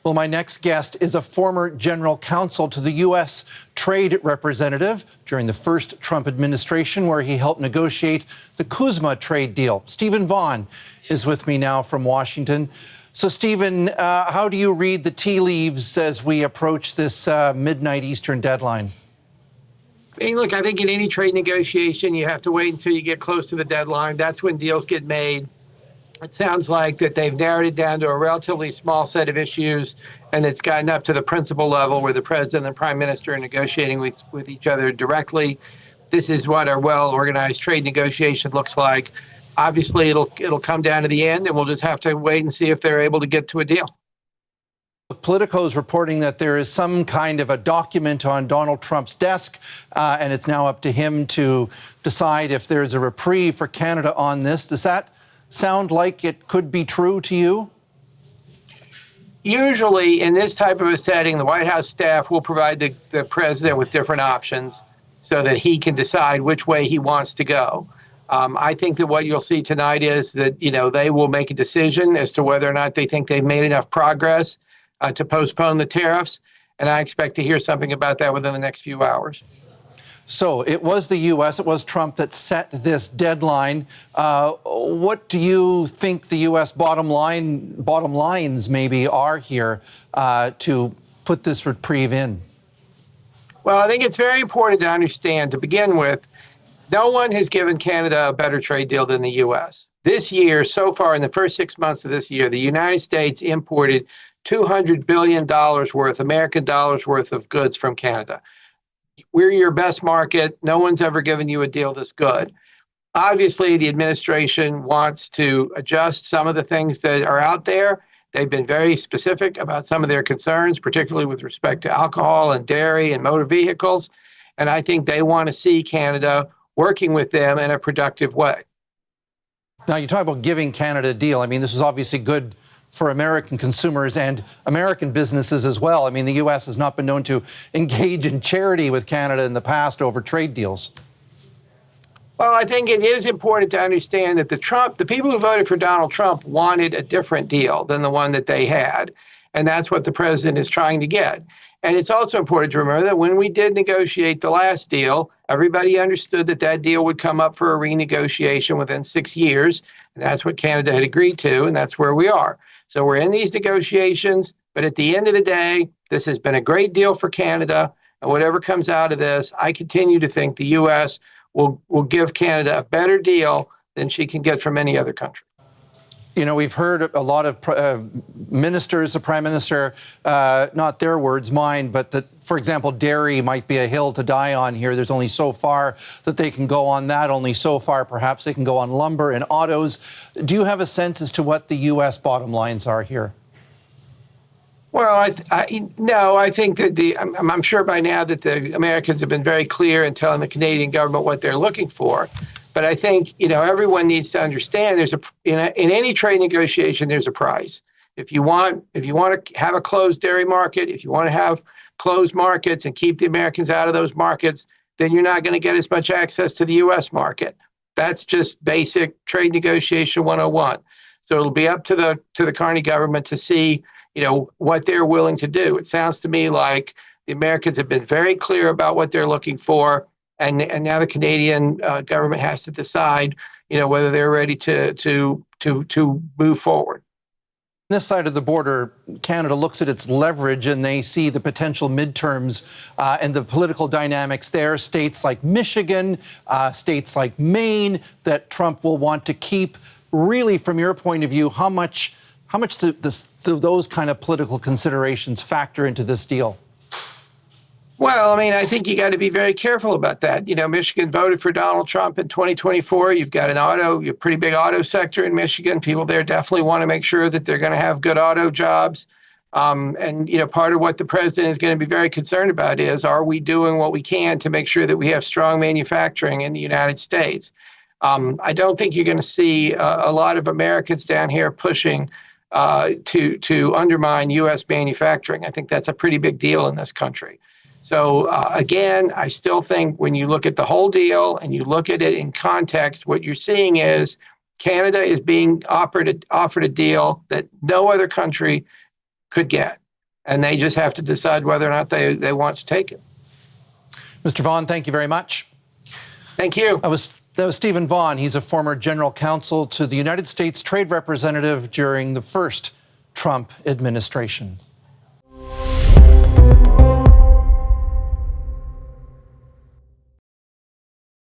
Well, my next guest is a former general counsel to the U.S. trade representative during the first Trump administration, where he helped negotiate the Kuzma trade deal. Stephen Vaughn is with me now from Washington. So, Stephen, how do you read the tea leaves as we approach this midnight Eastern deadline? Hey, look, I think in any trade negotiation, you have to wait until you get close to the deadline. That's when deals get made. It sounds like that they've narrowed it down to a relatively small set of issues, and it's gotten up to the principal level where the president and the prime minister are negotiating with each other directly. This is what a well-organized trade negotiation looks like. Obviously, it'll come down to the end, and we'll just have to wait and see if they're able to get to a deal. Politico is reporting that there is some kind of a document on Donald Trump's desk, and it's now up to him to decide if there's a reprieve for Canada on this. Does that sound like it could be true to you? Usually, in this type of a setting, the White House staff will provide the president with different options so that he can decide which way he wants to go. I think that what you'll see tonight is that, they will make a decision as to whether or not they think they've made enough progress to postpone the tariffs, and I expect to hear something about that within the next few hours. So it was the U.S., it was Trump that set this deadline. What do you think the U.S. bottom lines maybe are here to put this reprieve in? Well, I think it's very important to understand, to begin with, no one has given Canada a better trade deal than the U.S. This year, so far in the first 6 months of this year, the United States imported $200 billion worth, American dollars worth of goods from Canada. We're your best market. No one's ever given you a deal this good. Obviously, the administration wants to adjust some of the things that are out there. They've been very specific about some of their concerns, particularly with respect to alcohol and dairy and motor vehicles. And I think they want to see Canada working with them in a productive way. Now, you talk about giving Canada a deal. I mean, this is obviously good for American consumers and American businesses as well. I mean, the U.S. has not been known to engage in charity with Canada in the past over trade deals. Well, I think it is important to understand that the people who voted for Donald Trump wanted a different deal than the one that they had. And that's what the president is trying to get. And it's also important to remember that when we did negotiate the last deal, everybody understood that that deal would come up for a renegotiation within 6 years. And that's what Canada had agreed to, and that's where we are. So we're in these negotiations, but at the end of the day, this has been a great deal for Canada. And whatever comes out of this, I continue to think the U.S. will give Canada a better deal than she can get from any other country. You know, we've heard a lot of ministers, the prime minister, not their words, mine, but that, for example, dairy might be a hill to die on here. There's only so far that they can go on that, only so far perhaps they can go on lumber and autos. Do you have a sense as to what the U.S. bottom lines are here? Well, I think that I'm sure by now that the Americans have been very clear in telling the Canadian government what they're looking for. But I think, everyone needs to understand in any trade negotiation, there's a price. If you want to have a closed dairy market, if you want to have closed markets and keep the Americans out of those markets, then you're not going to get as much access to the U.S. market. That's just basic trade negotiation 101. So it'll be up to the Carney government to see, what they're willing to do. It sounds to me like the Americans have been very clear about what they're looking for. And now the Canadian government has to decide, whether they're ready to move forward. This side of the border, Canada looks at its leverage and they see the potential midterms and the political dynamics there. States like Michigan, states like Maine that Trump will want to keep. Really, from your point of view, how much do those kind of political considerations factor into this deal? Well, I think you got to be very careful about that. Michigan voted for Donald Trump in 2024. You've got a pretty big auto sector in Michigan. People there definitely want to make sure that they're going to have good auto jobs. And part of what the president is going to be very concerned about is, are we doing what we can to make sure that we have strong manufacturing in the United States? I don't think you're going to see a lot of Americans down here pushing to undermine U.S. manufacturing. I think that's a pretty big deal in this country. So again, I still think when you look at the whole deal and you look at it in context, what you're seeing is Canada is being offered a deal that no other country could get. and they just have to decide whether or not they want to take it. Mr. Vaughn, thank you very much. Thank you. That was Stephen Vaughn. He's a former general counsel to the United States Trade Representative during the first Trump administration.